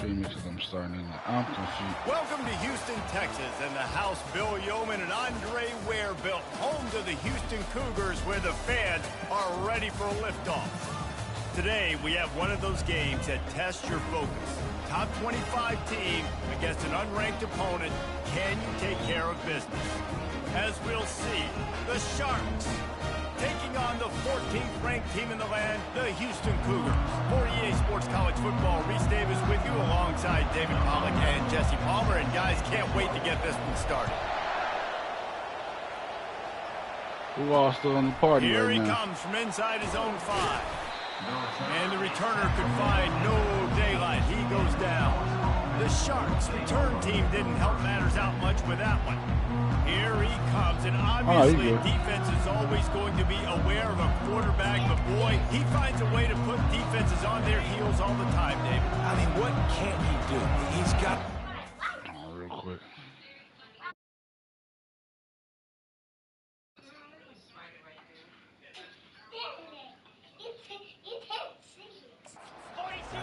confuse me because I'm starting in I'm confused. Welcome to Houston, Texas, and the house Bill Yeoman and Andre Ware built, home to the Houston Cougars, where the fans are ready for a liftoff. Today, we have one of those games that tests your focus. Top 25 team against an unranked opponent. Can you take care of business? As we'll see, the Sharks taking on the 14th ranked team in the land, the Houston Cougars. For EA Sports College Football, Reese Davis with you alongside David Pollack and Jesse Palmer. And guys, can't wait to get this one started. Who all still on the party Here right he now? comes from inside his own 5. And the returner could find no daylight. He goes down. The Sharks return team didn't help matters out much with that one. Here he comes, and obviously defense is always going to be aware of a quarterback, but boy, he finds a way to put defenses on their heels all the time, David. I mean, what can't he do? He's got... Real quick.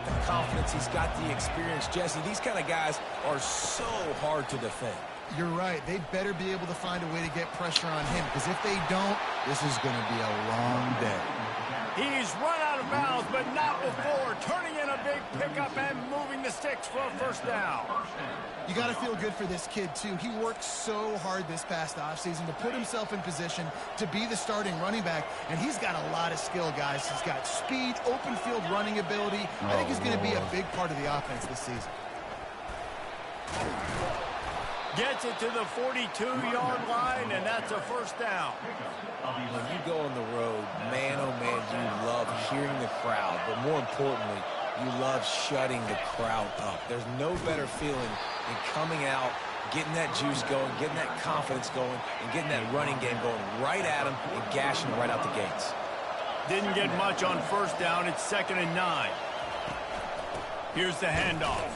the confidence, he's got the experience. Jesse, these kind of guys are so hard to defend. You're right. They better be able to find a way to get pressure on him, because if they don't, this is going to be a long day. He's run out of bounds, but not before turning in a big pickup and moving the sticks for a first down. You got to feel good for this kid, too. He worked so hard this past offseason to put himself in position to be the starting running back, and he's got a lot of skill, guys. He's got speed, open field running ability. I think he's going to be a big part of the offense this season. Gets it to the 42-yard line, and that's a first down. When you go on the road, man, oh man, you love hearing the crowd, but more importantly, you love shutting the crowd up. There's no better feeling than coming out, getting that juice going, getting that confidence going, and getting that running game going right at them and gashing them right out the gates. Didn't get much on first down. It's 2nd and 9. Here's the handoff.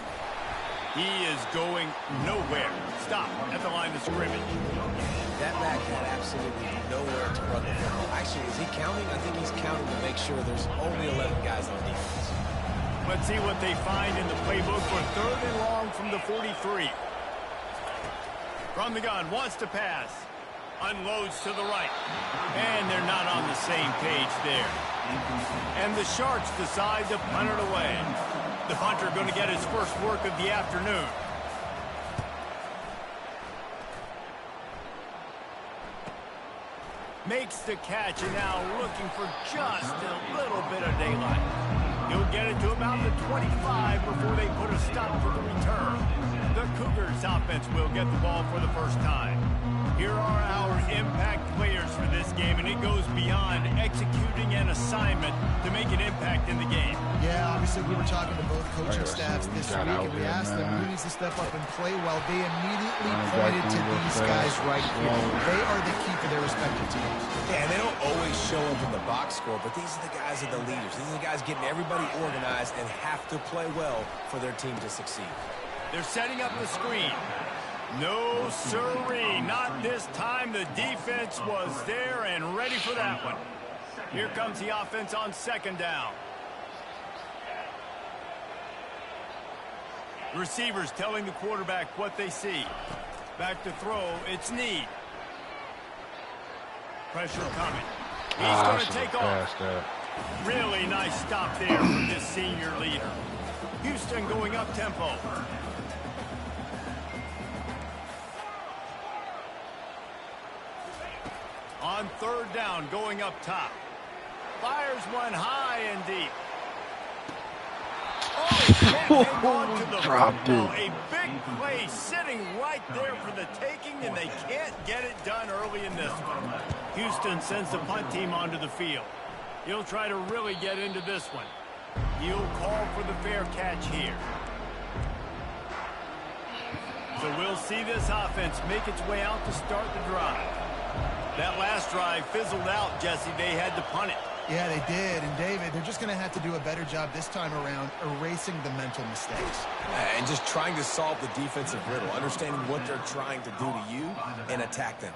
He is going nowhere. Stop at the line of scrimmage. That back had absolutely nowhere to run the football. Actually, is he counting? I think he's counting to make sure there's only 11 guys on defense. Let's see what they find in the playbook for 3rd and long from the 43. From the gun, wants to pass. Unloads to the right. And they're not on the same page there. And the Sharks decide to punt it away. The punter going to get his first work of the afternoon. Makes the catch, and now looking for just a little bit of daylight. He'll get it to about the 25 before they put a stop to the return. The Cougars offense will get the ball for the first time. Here are our impact players for this game, and it goes beyond executing an assignment to make an impact in the game. Yeah, obviously we were talking to both coaching staffs this week, and we asked them who needs to step up and play well. They immediately pointed to these guys right here. They are the key for their respective teams. Yeah, and they don't always show up in the box score, but these are the guys that are the leaders. These are the guys getting everybody organized and have to play well for their team to succeed. They're setting up the screen. No, sirree, not this time. The defense was there and ready for that one. Here comes the offense on 2nd down. Receivers telling the quarterback what they see. Back to throw, it's Need. Pressure coming. He's going to take off. Really nice stop there from this senior leader. Houston going up tempo. On 3rd down, going up top. Fires one high and deep. Oh, can't hang on to the football. A big play sitting right there for the taking, and they can't get it done early in this one. Houston sends the punt team onto the field. He'll try to really get into this one. He'll call for the fair catch here. So we'll see this offense make its way out to start the drive. That last drive fizzled out, Jesse. They had to punt it. Yeah, they did. And, David, they're just going to have to do a better job this time around erasing the mental mistakes. And just trying to solve the defensive riddle, understanding what they're trying to do to you and attack them.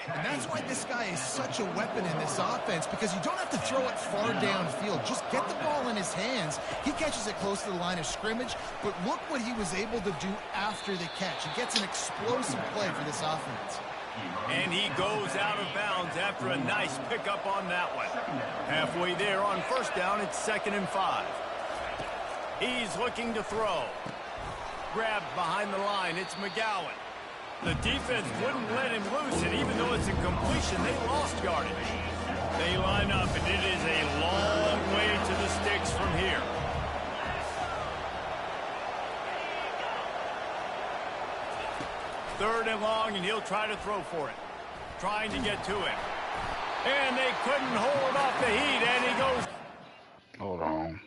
And that's why this guy is such a weapon in this offense, because you don't have to throw it far downfield. Just get the ball in his hands. He catches it close to the line of scrimmage, but look what he was able to do after the catch. He gets an explosive play for this offense. And he goes out of bounds after a nice pickup on that one. Halfway there on first down, it's 2nd and 5. He's looking to throw. Grabbed behind the line, it's McGowan. The defense wouldn't let him loose, and even though it's a completion, they lost yardage. They line up, and it is a long way to the sticks from here. Third and long, and he'll try to throw for it. Trying to get to him. And they couldn't hold off the heat, and he goes. Hold on.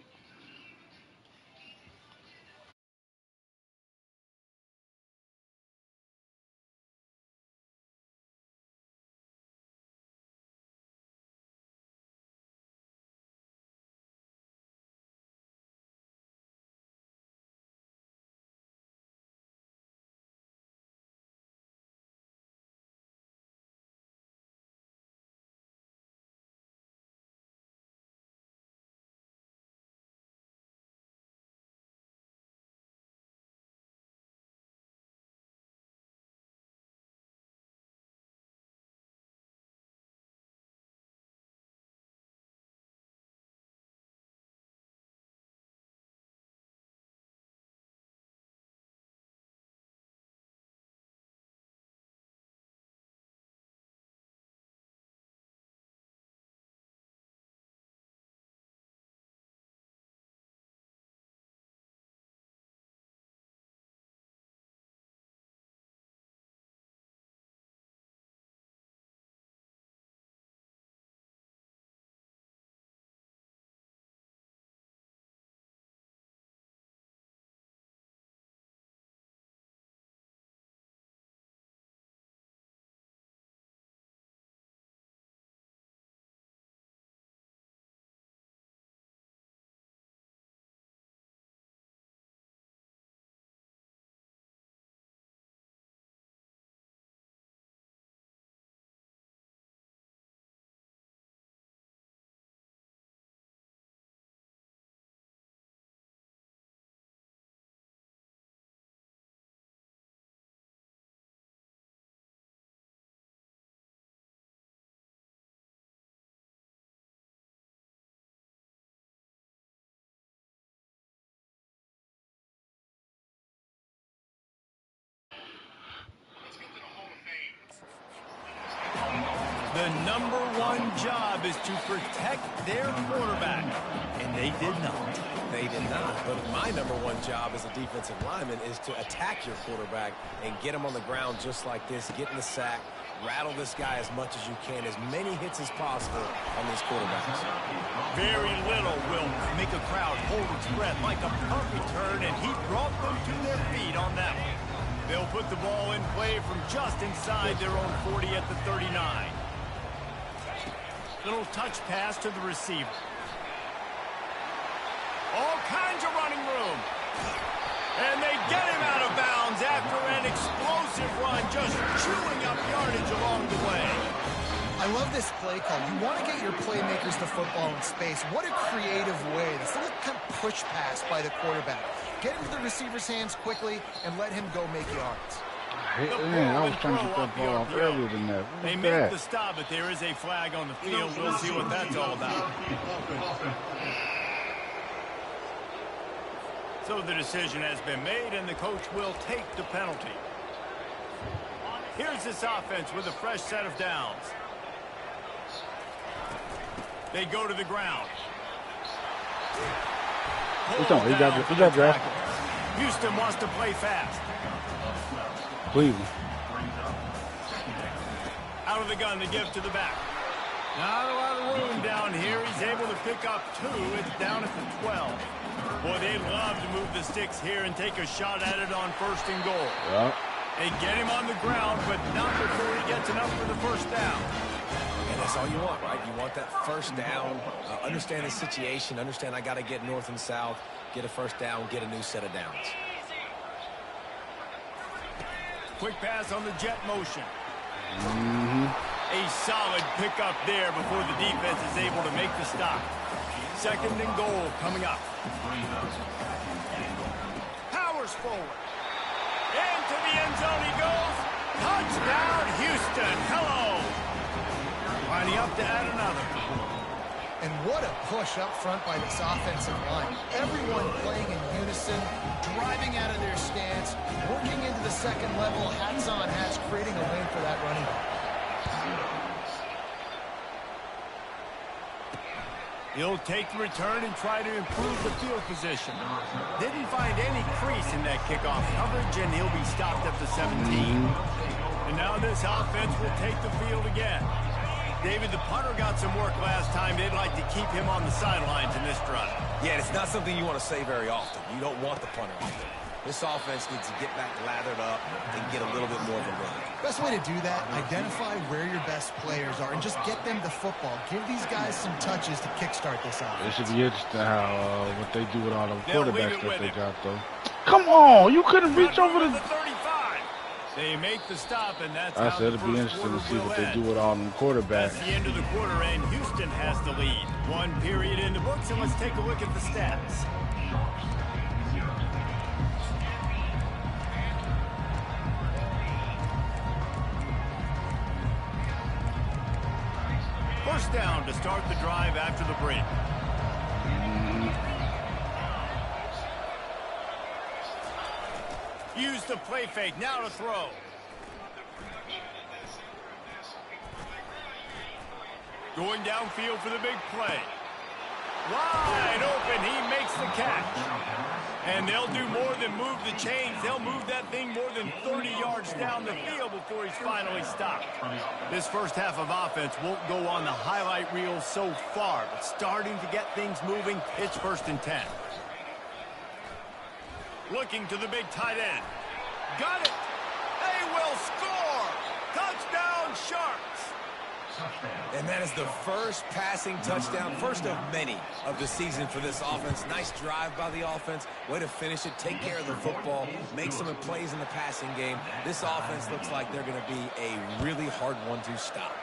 The number one job is to protect their quarterback, and they did not. They did not, but my number one job as a defensive lineman is to attack your quarterback and get him on the ground just like this, get in the sack, rattle this guy as much as you can, as many hits as possible on these quarterbacks. Very little will make a crowd hold its breath like a punt return, and he brought them to their feet on that one. They'll put the ball in play from just inside their own 40 at the 39. Little touch pass to the receiver. All kinds of running room. And they get him out of bounds after an explosive run, just chewing up yardage along the way. I love this play call. You want to get your playmakers the football in space. What a creative way. This little kind of push pass by the quarterback. Get into the receiver's hands quickly and let him go make yards. Man, I was trying to get that ball off earlier than that. They make the stop, but there is a flag on the field. We'll see what that's all about. So the decision has been made, and the coach will take the penalty. Here's this offense with a fresh set of downs. They go to the ground. He got drafted. Houston wants to play fast. Cleveland. Out of the gun to give to the back. Not a lot of room down here. He's able to pick up 2. It's down at the 12. Boy, they'd love to move the sticks here and take a shot at it on 1st and goal. Yeah. They get him on the ground, but not before he gets enough for the first down. And that's all you want, right? You want that first down, understand the situation, understand I got to get north and south, get a first down, get a new set of downs. Quick pass on the jet motion. A solid pickup there before the defense is able to make the stop. 2nd and goal coming up. Powers forward. Into the end zone he goes. Touchdown, Houston. Hello. Lining up to add another. And what a push up front by this offensive line. Everyone playing in unison, driving out of their stance, working into the 2nd level, hats on hats, creating a lane for that running back. He'll take the return and try to improve the field position. Didn't find any crease in that kickoff coverage, and he'll be stopped at the 17. And now this offense will take the field again. David, the punter got some work last time. They'd like to keep him on the sidelines in this drive. Yeah, it's not something you want to say very often. You don't want the punter out there. This offense needs to get back lathered up and get a little bit more of a run. Best way to do that, identify where your best players are and just get them the football. Give these guys some touches to kickstart this offense. It should be interesting how what they do with all the quarterbacks that they got, though. Come on, you couldn't reach over the 35. They make the stop, and that's I said it'd be interesting to see what they do with all them quarterbacks. That's the end of the quarter, and Houston has the lead. 1 period in the books, and let's take a look at the stats. First down to start the drive after the break. Use the play fake. Now to throw. Going downfield for the big play. Wide open. He makes the catch. And they'll do more than move the chains. They'll move that thing more than 30 yards down the field before he's finally stopped. This first half of offense won't go on the highlight reel so far, but starting to get things moving, it's 1st and 10. Looking to the big tight end. Got it. They will score. Touchdown, Sharks. And that is the first passing touchdown, first of many of the season for this offense. Nice drive by the offense. Way to finish it. Take care of the football. Make some plays in the passing game. This offense looks like they're going to be a really hard one to stop.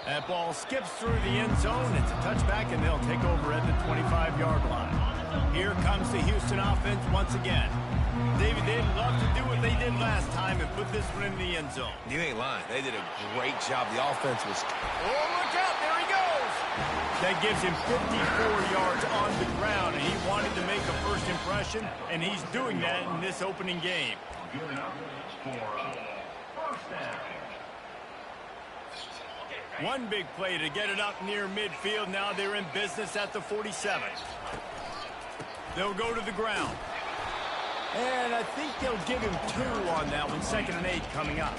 That ball skips through the end zone. It's a touchback, and they'll take over at the 25-yard line. Here comes the Houston offense once again. David, they'd love to do what they did last time and put this one in the end zone. You ain't lying. They did a great job. The offense was... Oh, look out. There he goes. That gives him 54 yards on the ground, and he wanted to make a first impression, and he's doing that in this opening game. One big play to get it up near midfield. Now they're in business at the 47. They'll go to the ground. And I think they'll give him 2 on that one. 2nd and 8 coming up.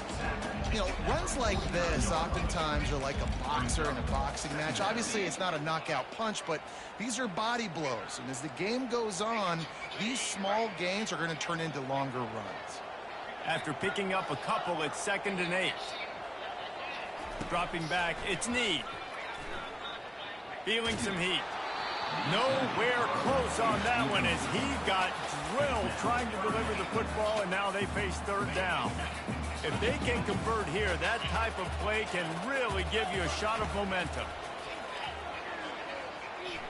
You know, runs like this oftentimes are like a boxer in a boxing match. Obviously, it's not a knockout punch, but these are body blows. And as the game goes on, these small gains are going to turn into longer runs. After picking up a couple, it's 2nd and 8. Dropping back, it's Need. Feeling some heat. Nowhere close on that one as he got drilled trying to deliver the football, and now they face 3rd down. If they can convert here, that type of play can really give you a shot of momentum.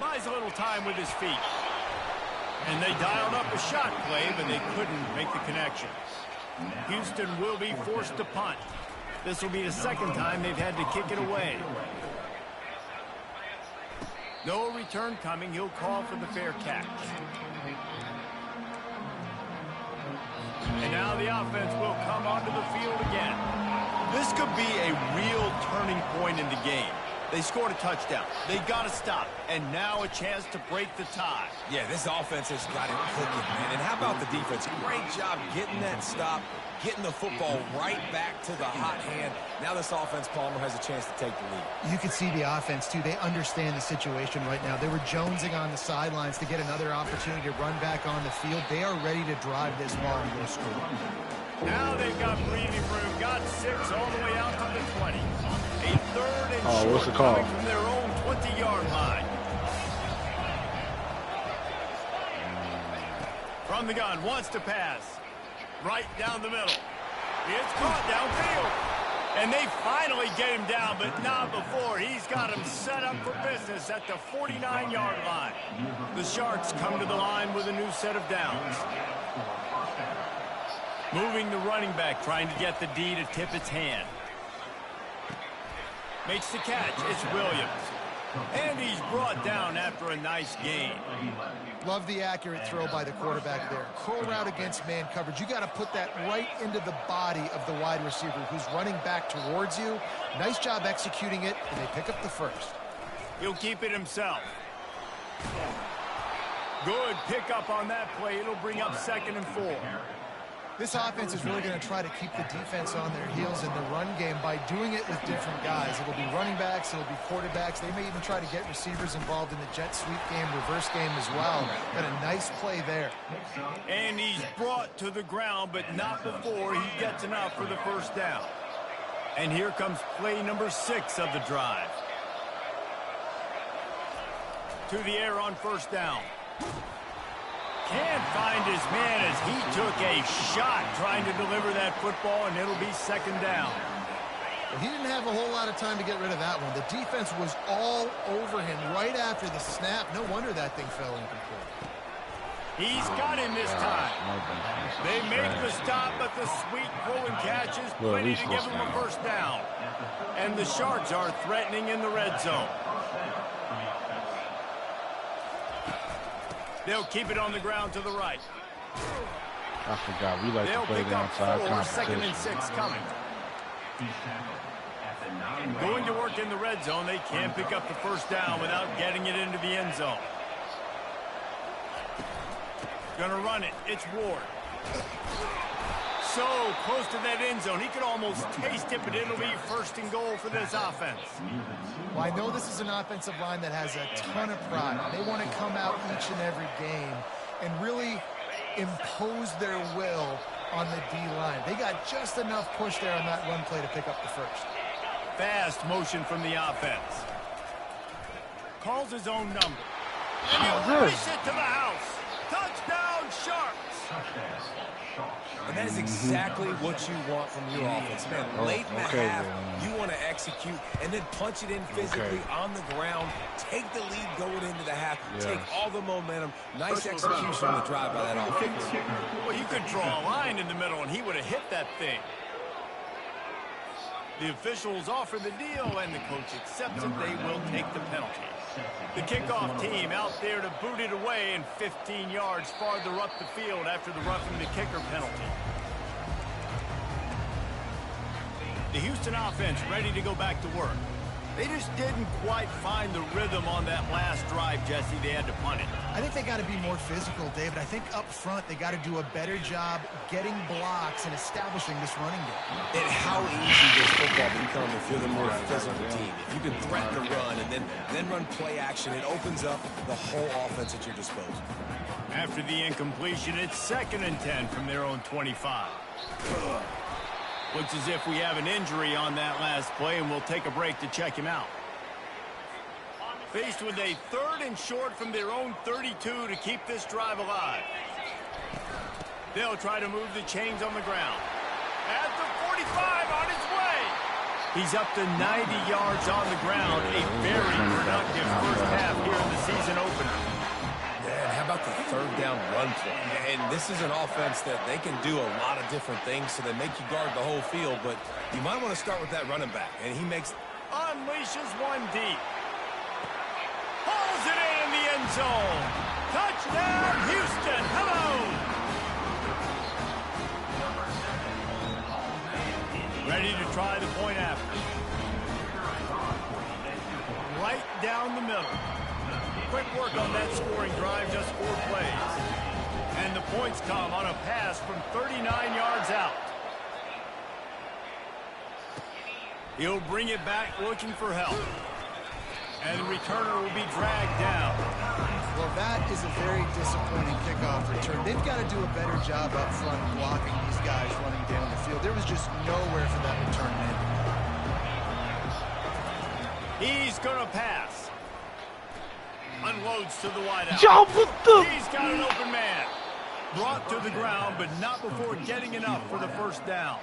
Buys a little time with his feet. And they dialed up a shot play, but they couldn't make the connection. Houston will be forced to punt. This will be the 2nd time they've had to kick it away. No return coming. He'll call for the fair catch. And now the offense will come onto the field again. This could be a real turning point in the game. They scored a touchdown. They got to stop. And now a chance to break the tie. Yeah, this offense has got it cooking, man. And how about the defense? Great job getting that stop, getting the football right back to the hot hand. Now this offense, Palmer, has a chance to take the lead. You can see the offense, too. They understand the situation right now. They were jonesing on the sidelines to get another opportunity to run back on the field. They are ready to drive this ball and go score. Now they've got breathing room. Got 6 all the way out to the 20. A 3rd and short what's the call? coming from their own 20-yard line. From the gun, wants to pass. Right down the middle. It's caught downfield. And they finally get him down, but not before. He's got him set up for business at the 49-yard line. The Sharks come to the line with a new set of downs. Moving the running back, trying to get the D to tip its hand. Makes the catch. It's Williams. And he's brought down after a nice gain. Love the accurate throw by the quarterback there. Curl route against man coverage. You got to put that right into the body of the wide receiver who's running back towards you. Nice job executing it, and they pick up the first. He'll keep it himself. Good pickup on that play. It'll bring up 2nd and 4. This offense is really going to try to keep the defense on their heels in the run game by doing it with different guys. It'll be running backs, it'll be quarterbacks. They may even try to get receivers involved in the jet sweep game, reverse game as well. Got a nice play there. And he's brought to the ground, but not before he gets enough for the first down. And here comes play number 6 of the drive. To the air on first down. Can't find his man as he took a shot trying to deliver that football, and it'll be 2nd down. Well, he didn't have a whole lot of time to get rid of that one. The defense was all over him right after the snap. No wonder that thing fell incomplete. He's got him this time. They make the stop, but the sweet pull and catch is plenty to give him a first down. And the Sharks are threatening in the red zone. They'll keep it on the ground to the right. I forgot. We like to play the outside competition. 2nd and 6 coming. Going to work in the red zone. They can't pick up the first down without getting it into the end zone. Gonna run it. It's Ward. So close to that end zone. He could almost taste it, but it'll be 1st and goal for this offense. Well, I know this is an offensive line that has a ton of pride. They want to come out each and every game and really impose their will on the D-line. They got just enough push there on that run play to pick up the first. Fast motion from the offense. Calls his own number. And he'll push it to the house. Touchdown, Sharks. And that is exactly what you want from your offense, man. Late in the half, you want to execute and then punch it in physically on the ground. Take the lead going into the half. Take all the momentum. Nice execution on the drive by that offense. Well, you could draw a line in the middle, and he would have hit that thing. The officials offer the deal, and the coach accepts it. They will take the penalty. The kickoff team out there to boot it away, and 15 yards farther up the field after the roughing the kicker penalty. The Houston offense ready to go back to work. They just didn't quite find the rhythm on that last drive, Jesse. They had to punt it. I think they got to be more physical, David. I think up front they got to do a better job getting blocks and establishing this running game. And how easy does football become if you're the more physical team? If you can threaten the run and then run play action, it opens up the whole offense at your disposal. After the incompletion, it's 2nd and 10 from their own 25. Looks as if we have an injury on that last play, and we'll take a break to check him out. Faced with a 3rd and short from their own 32 to keep this drive alive. They'll try to move the chains on the ground. At the 45 on his way. He's up to 90 yards on the ground. A very productive first half here in the season opener. And how about the 3rd down run play? And this is an offense that they can do a lot of different things, so they make you guard the whole field, but you might want to start with that running back. And he unleashes one deep. Pulls it in the end zone. Touchdown, Houston. Hello. Ready to try the point after. Right down the middle. Quick work on that scoring drive, just 4 plays. And the points come on a pass from 39 yards out. He'll bring it back looking for help. And the returner will be dragged down. Well, that is a very disappointing kickoff return. They've got to do a better job up front blocking these guys running down the field. There was just nowhere for that return man. He's going to pass. Unloads to the wideout. He's got an open man. brought to the ground, but not before getting enough for the first down.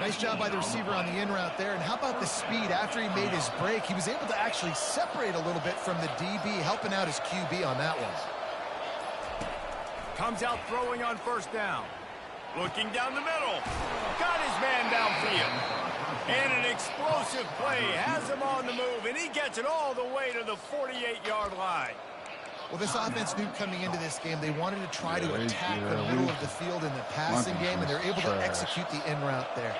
Nice job by the receiver on the in route there. And how about the speed? After he made his break, he was able to actually separate a little bit from the DB, helping out his QB on that one. Comes out throwing on first down. Looking down the middle. Got his man downfield. And an explosive play has him on the move, and he gets it all the way to the 48-yard line. Well, this offense knew coming into this game they wanted to try to attack the middle of the field in the passing game, and they're able to execute the in route there.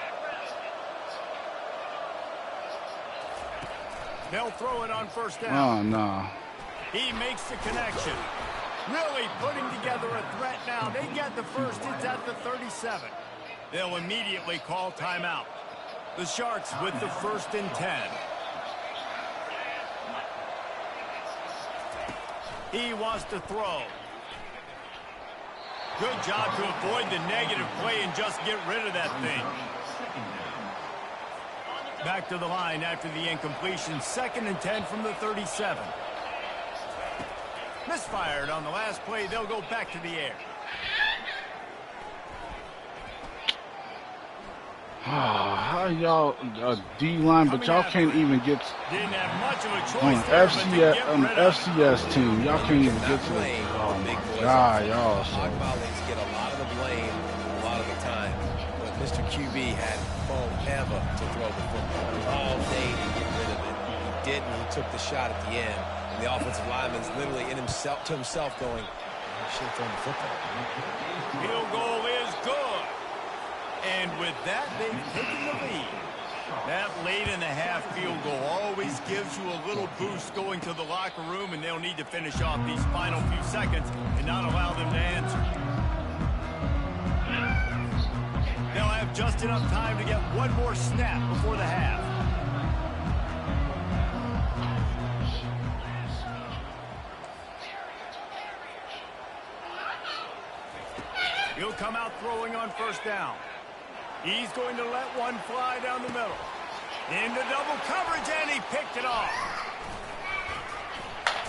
They'll throw it on first down. Oh, no. He makes the connection. Really putting together a threat now. They get the first. It's at the 37. They'll immediately call timeout. The Sharks with the 1st and 10. He wants to throw. Good job to avoid the negative play and just get rid of that thing. Back to the line after the incompletion. 2nd and 10 from the 37. Misfired on the last play. They'll go back to the air. How y'all D-line, but y'all can't even get Didn't have much of a choice on FCS team. Y'all can't even get to it. Oh my God, y'all. Hog volleys get a lot of the blame a lot of the time, but Mr. QB had forever to throw the football all day to get rid of it. He didn't. He took the shot at the end, and the offensive lineman's literally to himself going, "I should have thrown the football." Field goal is good. And with that, they've taken the lead. That late in the half field goal always gives you a little boost going to the locker room, and they'll need to finish off these final few seconds and not allow them to answer. They'll have just enough time to get one more snap before the half. He'll come out throwing on first down. He's going to let one fly down the middle. Into double coverage, and he picked it off.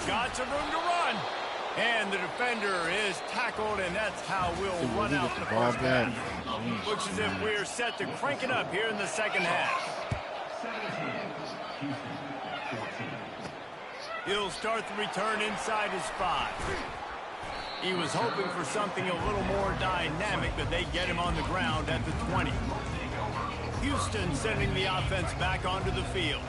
Got some room to run. And the defender is tackled, and that's how we'll run out the first half. Looks as if we're set to crank it up here in the second half. He'll start the return inside his 5. He was hoping for something a little more dynamic, but they get him on the ground at the 20. Houston sending the offense back onto the field.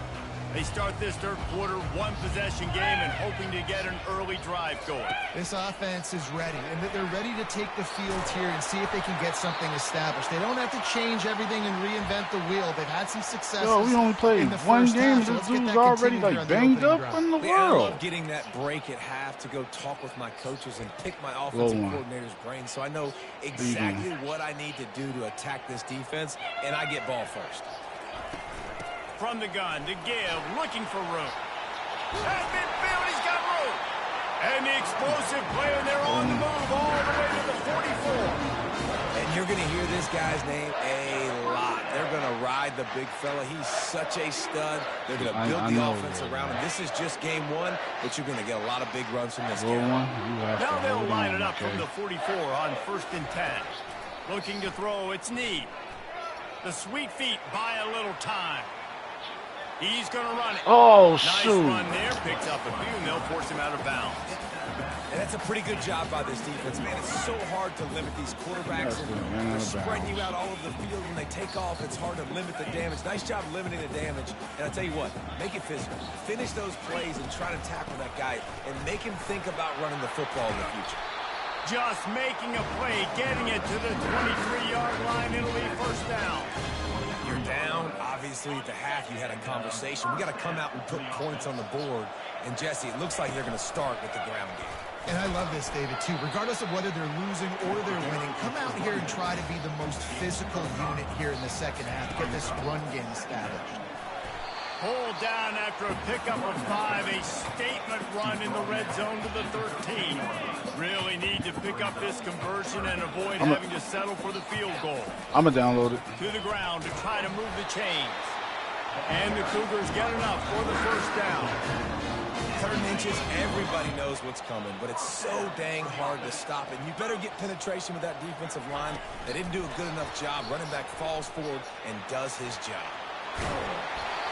They start this third quarter one-possession game and hoping to get an early drive going. This offense is ready, and they're ready to take the field here and see if they can get something established. They don't have to change everything and reinvent the wheel. They've had some successes. Yo, we only played one game. This dude's already like banged up in the I world. love getting that break at half to go talk with my coaches and pick my offensive coordinator's brain, so I know exactly what I need to do to attack this defense, and I get ball first. From the gun to give, looking for room. At midfield, he's got room. And the explosive player, they're on the move all the way to the 44. And you're going to hear this guy's name a lot. They're going to ride the big fella. He's such a stud. They're going to build the offense around him. This is just game 1, but you're going to get a lot of big runs from this game. Now they'll line it up from the 44 on 1st and 10. Looking to throw, it's Need. The sweet feet buy a little time. He's going to run it. Oh, shoot. Nice run there. Picks up a few, and they'll force him out of bounds. And that's a pretty good job by this defense. Man, it's so hard to limit these quarterbacks. They're spreading you out all over the field. When they take off, it's hard to limit the damage. Nice job limiting the damage. And I'll tell you what, make it physical. Finish those plays and try to tackle that guy and make him think about running the football in the future. Just making a play, getting it to the 23-yard line. It'll be first down. You're down. Obviously, at the half, you had a conversation. We got to come out and put points on the board. And, Jesse, it looks like they're going to start with the ground game. And I love this, David, too. Regardless of whether they're losing or they're winning, come out here and try to be the most physical unit here in the second half. Get this run game established. Pulled down after a pickup of 5. A statement run in the red zone to the 13. Really need to pick up this conversion and avoid having to settle for the field goal. I'm going to download it. To the ground to try to move the chains. And the Cougars get enough for the first down. 3rd and inches, everybody knows what's coming, but it's so dang hard to stop it. You better get penetration with that defensive line. They didn't do a good enough job. Running back falls forward and does his job.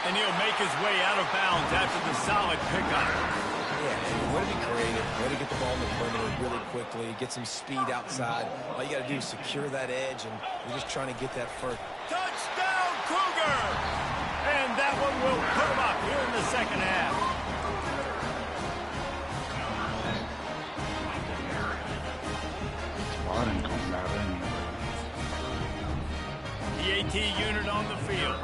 And he'll make his way out of bounds after the solid pickup. Yeah, way to be creative, way to get the ball in the perimeter really quickly, get some speed outside. All you got to do is secure that edge, and you're just trying to get that first. Touchdown, Cougar! And that one will put him up here in the second half. Well, I didn't come out anyway. The AT unit on the field.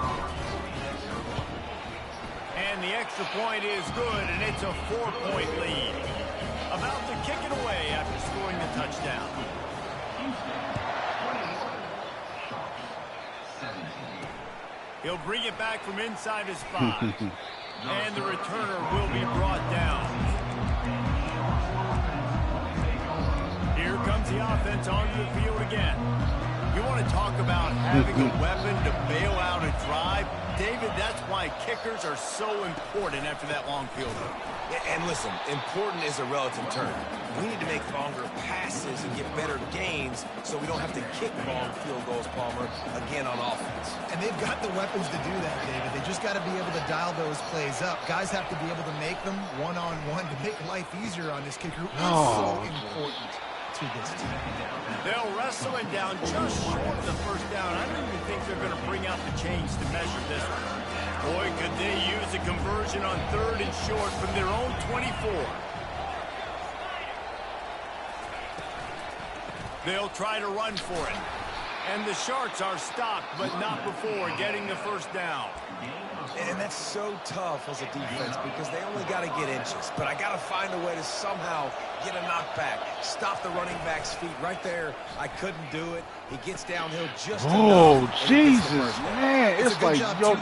And the extra point is good, and it's a 4-point lead. About to kick it away after scoring the touchdown. He'll bring it back from inside his 5. And the returner will be brought down. Here comes the offense onto the field again. You want to talk about having a weapon to bail out a drive? David, that's why kickers are so important after that long field goal. And listen, important is a relative term. We need to make longer passes and get better gains so we don't have to kick long field goals, Palmer, again on offense. And they've got the weapons to do that, David. They just got to be able to dial those plays up. Guys have to be able to make them one-on-one to make life easier on this kicker who is so important to this team. They'll wrestle it down just short of the first down. I don't even think they're going to bring out the chains to measure this one. Boy, could they use a conversion on 3rd and short from their own 24. They'll try to run for it. And the Sharks are stopped, but not before getting the first down. And that's so tough as a defense because they only got to get inches. But I got to find a way to somehow get a knockback, stop the running back's feet right there. I couldn't do it. He gets downhill just enough. Jesus, man. It's like, yo,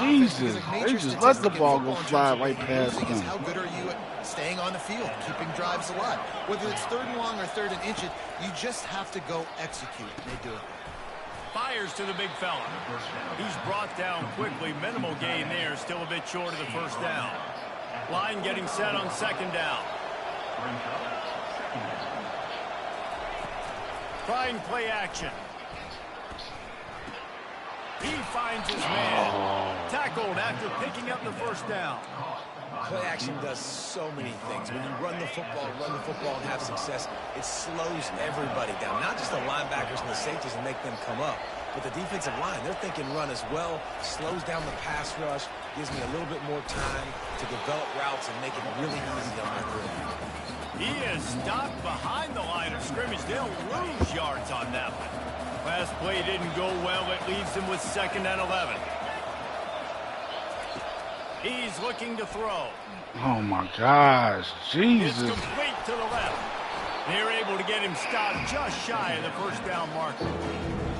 Jesus. They just let the ball go fly right past them. How good are you at staying on the field, keeping drives alive? Whether it's 3rd and long or 3rd and inches, you just have to go execute. And they do it. Fires to the big fella. He's brought down quickly. Minimal gain there. Still a bit short of the first down. Line getting set on 2nd down. Trying play action. He finds his man. Tackled after picking up the first down. Play action does so many things. When you run the football and have success, it slows everybody down. Not just the linebackers and the safeties and make them come up, but the defensive line. They're thinking run as well, slows down the pass rush, gives me a little bit more time to develop routes and make it really easy on my quarterback. He is stopped behind the line of scrimmage. They'll lose yards on that one. Last play didn't go well. It leaves him with 2nd and 11. He's looking to throw. Oh, my gosh. Jesus. It's complete to the left. They're able to get him stopped just shy of the first down marker.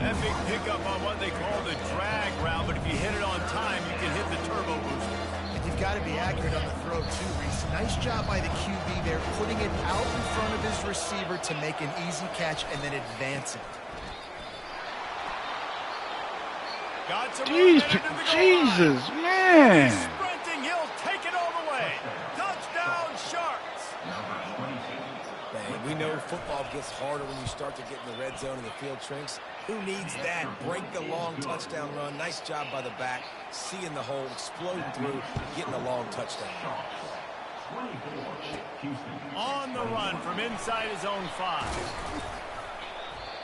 That big pickup on what they call the drag route, but if you hit it on time, you can hit the turbo booster. And you've got to be accurate on the throw, too, Reese. Nice job by the QB there, putting it out in front of his receiver to make an easy catch and then advance it. Got some Jesus, man. He's sprinting. He'll take it all the way. Touchdown, Sharks. Man, we know football gets harder when you start to get in the red zone and the field shrinks. Who needs that? Break the long touchdown run. Nice job by the back. Seeing the hole, exploding through, getting a long touchdown. On the run from inside his own 5.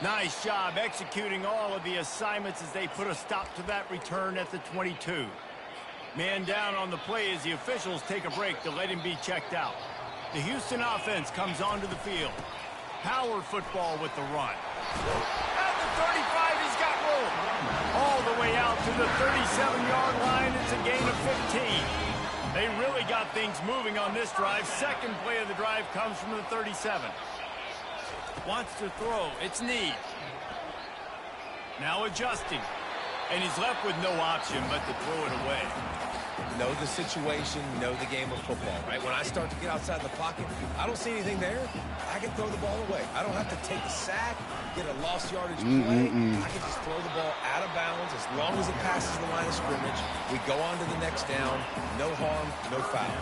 Nice job executing all of the assignments as they put a stop to that return at the 22. Man down on the play as the officials take a break to let him be checked out. The Houston offense comes onto the field. Power football with the run. At the 35, he's got room. All the way out to the 37-yard line. It's a gain of 15. They really got things moving on this drive. Second play of the drive comes from the 37. Wants to throw. It's Need. Now adjusting. And he's left with no option but to throw it away. Know the situation, know the game of football, right? When I start to get outside the pocket, I don't see anything there. I can throw the ball away. I don't have to take a sack, get a lost yardage play. I can just throw the ball out of bounds as long as it passes the line of scrimmage. We go on to the next down. No harm, no foul.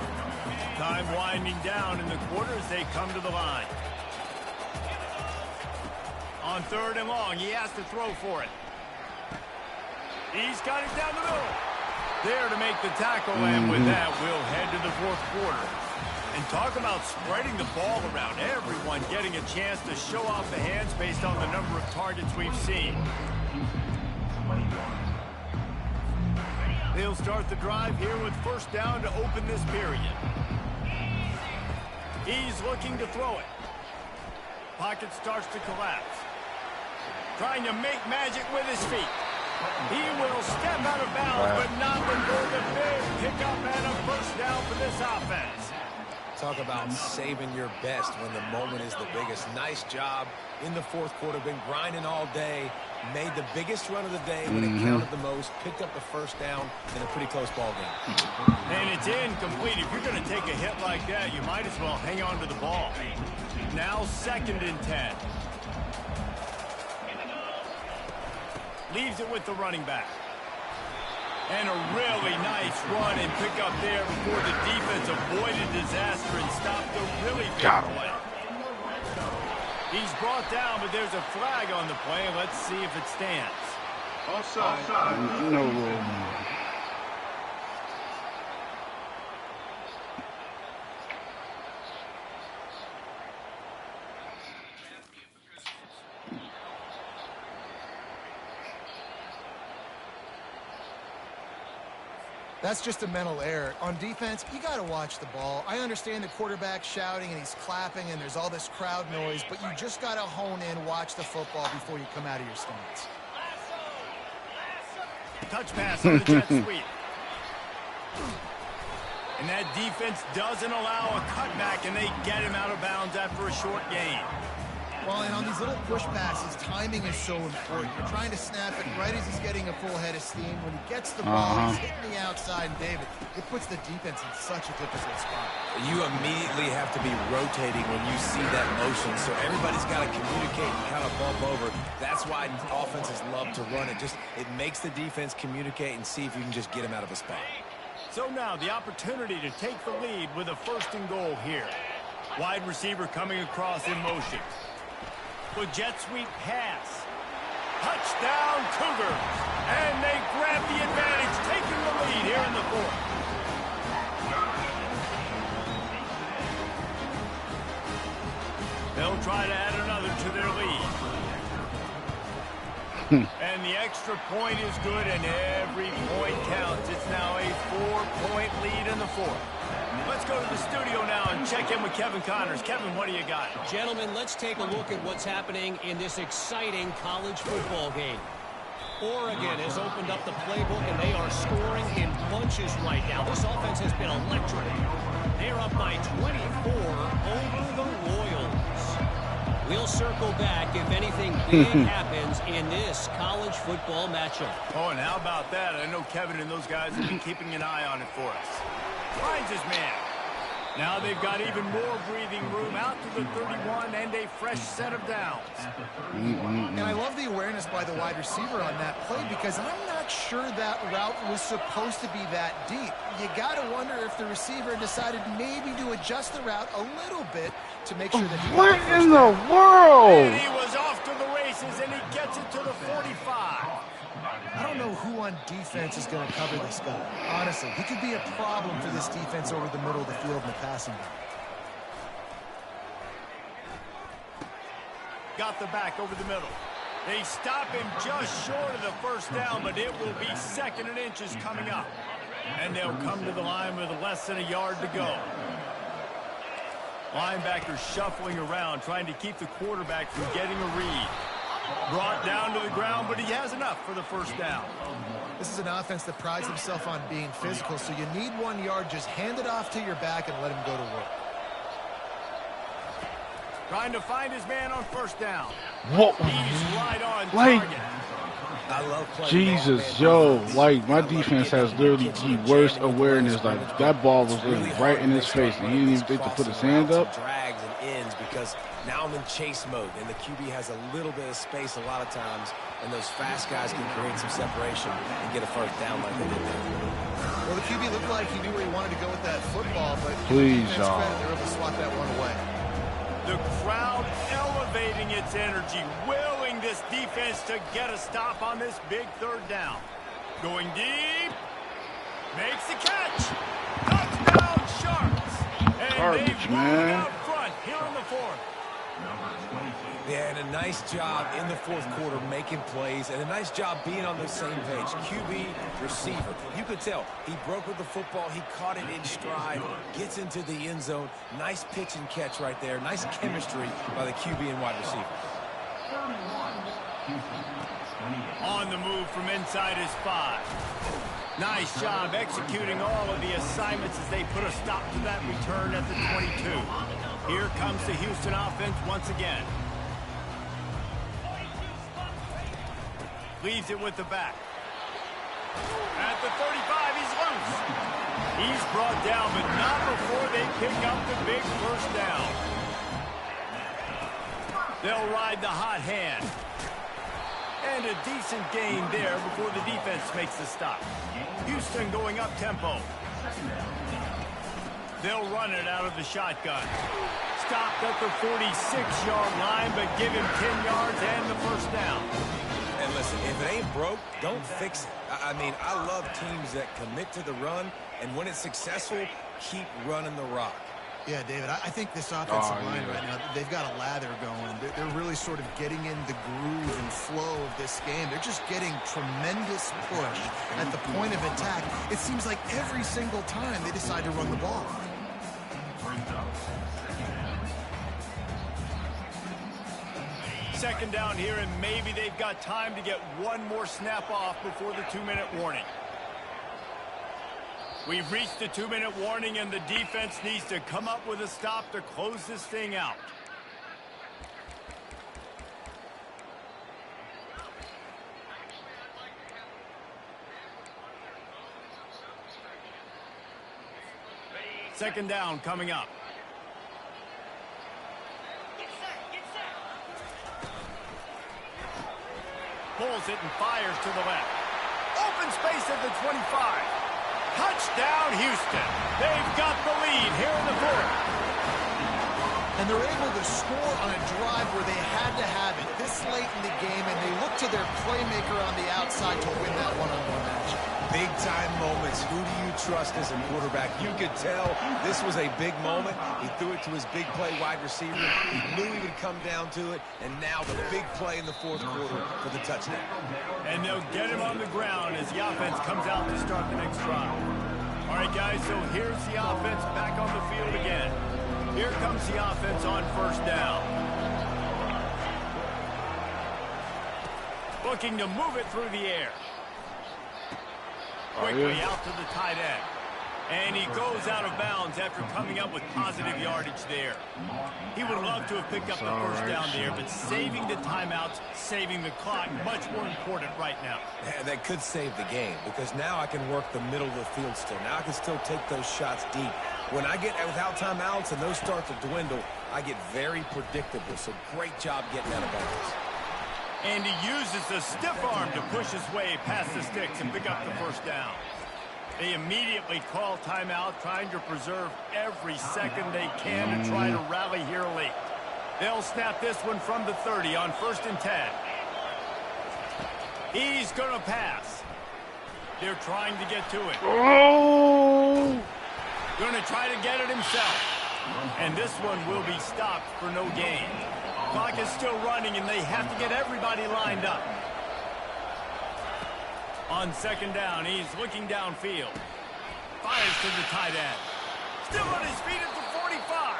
Time winding down in the quarter as they come to the line. On 3rd and long, he has to throw for it. He's got it down the middle. There to make the tackle, and with that, we'll head to the 4th quarter. And talk about spreading the ball around. Everyone getting a chance to show off the hands based on the number of targets we've seen. They'll start the drive here with 1st down to open this period. He's looking to throw it. Pocket starts to collapse. Trying to make magic with his feet. He will step out of bounds, but not before the big pickup and a 1st down for this offense. Talk about saving your best when the moment is the biggest. Nice job in the 4th quarter. Been grinding all day. Made the biggest run of the day when it counted the most. Picked up the 1st down in a pretty close ball game. And it's incomplete. If you're going to take a hit like that, you might as well hang on to the ball. Now 2nd and 10. Leaves it with the running back. And a really nice run and pick up there before the defense avoided disaster and stopped the really big play. He's brought down, but there's a flag on the play. Let's see if it stands. Offside. No rule. That's just a mental error. On defense, you got to watch the ball. I understand the quarterback shouting and he's clapping and there's all this crowd noise, but you just got to hone in, watch the football before you come out of your stance. Touch pass on the jet sweep. And that defense doesn't allow a cutback, and they get him out of bounds after a short gain. Well, and on these little push passes, timing is so important. You're trying to snap it right as he's getting a full head of steam. When he gets the ball, he's hitting the outside, and David, it puts the defense in such a difficult spot. You immediately have to be rotating when you see that motion, so everybody's got to communicate and kind of bump over. That's why offenses love to run it. It makes the defense communicate and see if you can just get him out of a spot. So now the opportunity to take the lead with a 1st and goal here. Wide receiver coming across in motion. With jet sweep pass. Touchdown Cougars. And they grab the advantage, taking the lead here in the 4th. They'll try to add another to their lead. And the extra point is good, and every point counts. It's now a 4-point lead in the 4th. Let's go to the studio now and check in with Kevin Connors. Kevin, what do you got? Gentlemen, let's take a look at what's happening in this exciting college football game. Oregon has opened up the playbook, and they are scoring in bunches right now. This offense has been electric. They're up by 24 over the Royals. We'll circle back if anything big happens in this college football matchup. Oh, and how about that? I know Kevin and those guys have been keeping an eye on it for us. Finds his man. Now they've got even more breathing room out to the 31 and a fresh set of downs. And I love the awareness by the wide receiver on that play because I'm not sure that route was supposed to be that deep. You got to wonder if the receiver decided maybe to adjust the route a little bit to make sure that he what in the world? And he was off to the races, and he gets it to the 45. I don't know who on defense is going to cover this guy. Honestly, he could be a problem for this defense over the middle of the field in the passing game. Got the back over the middle. They stop him just short of the 1st down, but it will be 2nd and inches coming up. And they'll come to the line with less than a yard to go. Linebacker shuffling around, trying to keep the quarterback from getting a read. Brought down to the ground, but he has enough for the 1st down. This is an offense that prides himself on being physical, so you need 1 yard. Just hand it off to your back and let him go to work. Trying to find his man on 1st down. Whoa. He's right on target. I love playing Jesus, man, yo, defense. like, my defense has literally the worst awareness. Like, that ball was literally right in his face, and he didn't even think to put his hand up. Drags and ends because now I'm in chase mode, and the QB has a little bit of space a lot of times, and those fast guys can create some separation and get a first down like they did there. Well, the QB looked like he knew where he wanted to go with that football, but please, y'all. They're able to swat that one away. The crowd elevating its energy, willing this defense to get a stop on this big third down. Going deep. Makes the catch. Touchdown, Sharks. And Garbage, they've man. out front here in the fourth. Yeah, and a nice job in the fourth quarter making plays, and a nice job being on the same page. QB, receiver. You could tell he broke with the football. He caught it in stride, gets into the end zone. Nice pitch and catch right there. Nice chemistry by the QB and wide receiver. On the move from inside his 5. Nice job executing all of the assignments as they put a stop to that return at the 22. Here comes the Houston offense once again. Leaves it with the back. At the 35, he's loose. He's brought down, but not before they pick up the big first down. They'll ride the hot hand. And a decent gain there before the defense makes the stop. Houston going up tempo. They'll run it out of the shotgun. Stopped at the 46-yard line, but give him 10 yards and the first down. And listen, if it ain't broke, don't fix it. I mean, I love teams that commit to the run, and when it's successful, keep running the rock. Yeah, David, I think this offensive line right now, they've got a lather going. They're really sort of getting in the groove and flow of this game. They're just getting tremendous push at the point of attack. It seems like every single time they decide to run the ball. Second down here, and maybe they've got time to get one more snap off before the 2-minute warning. We've reached the 2-minute warning, and the defense needs to come up with a stop to close this thing out. Second down coming up. Pulls it and fires to the left. Open space at the 25. Touchdown, Houston. They've got the lead here in the fourth. And they're able to score on a drive where they had to have it this late in the game, and they look to their playmaker on the outside to win that one-on-one match. Big-time moments. Who do you trust as a quarterback? You could tell this was a big moment. He threw it to his big play wide receiver. He knew he would come down to it, and now the big play in the fourth quarter for the touchdown. And they'll get him on the ground as the offense comes out to start the next drive. All right, guys, so here's the offense back on the field again. Here comes the offense on first down. Looking to move it through the air. Quickly out to the tight end. And he goes out of bounds after coming up with positive yardage there. He would love to have picked up the first down there, but saving the timeouts, saving the clock, much more important right now. Yeah, that could save the game, because now I can work the middle of the field still. Now I can still take those shots deep. When I get without timeouts and those start to dwindle, I get very predictable. So great job getting out of bounds. And he uses the stiff arm to push his way past the sticks and pick up the first down. They immediately call timeout, trying to preserve every second they can to try to rally here late. They'll snap this one from the 30 on 1st and 10. He's going to pass. They're trying to get to it. Oh! Going to try to get it himself. And this one will be stopped for no gain. Clock is still running, and they have to get everybody lined up. On second down, he's looking downfield. Fires to the tight end. Still on his feet at the 45.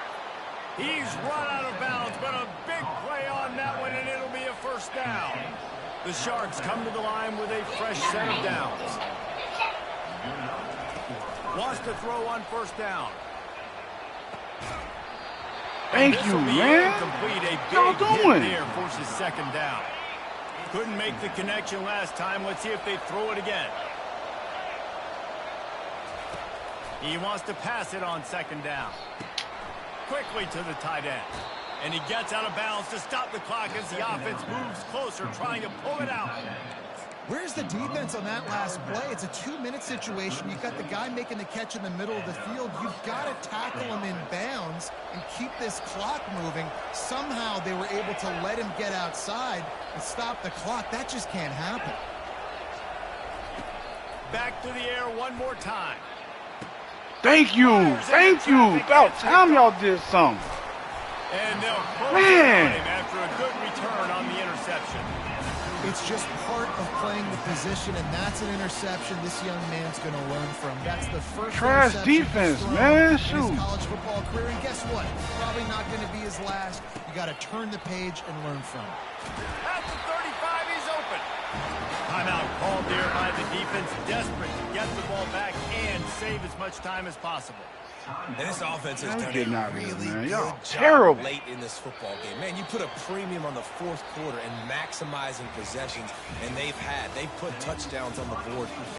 He's run out of bounds, but a big play on that one, and it'll be a first down. The Sharks come to the line with a fresh set of downs. Wants to throw on first down. Thank you, man. Complete. A Y'all big hit doing? there forces second down. Couldn't make the connection last time. Let's see if they throw it again. He wants to pass it on second down. Quickly to the tight end. And he gets out of bounds to stop the clock as the offense moves closer, trying to pull it out. Where's the defense on that last play? It's a 2-minute situation. You've got the guy making the catch in the middle of the field. You've got to tackle him in bounds and keep this clock moving. Somehow they were able to let him get outside and stop the clock. That just can't happen. Back to the air one more time. Thank you. Thank you. About time y'all did something. And they'll close him after a good return on the interception. It's just part of playing the position, and that's an interception this young man's going to learn from. That's the first trash defense, man. Shoot. In his college football career, and guess what? Probably not going to be his last. You got to turn the page and learn from it. At the 35, he's open. Timeout called there by the defense, desperate to get the ball back and save as much time as possible. And this offense has done a really good job late in this football game. Man, you put a premium on the fourth quarter and maximizing possessions, and they've put touchdowns on the board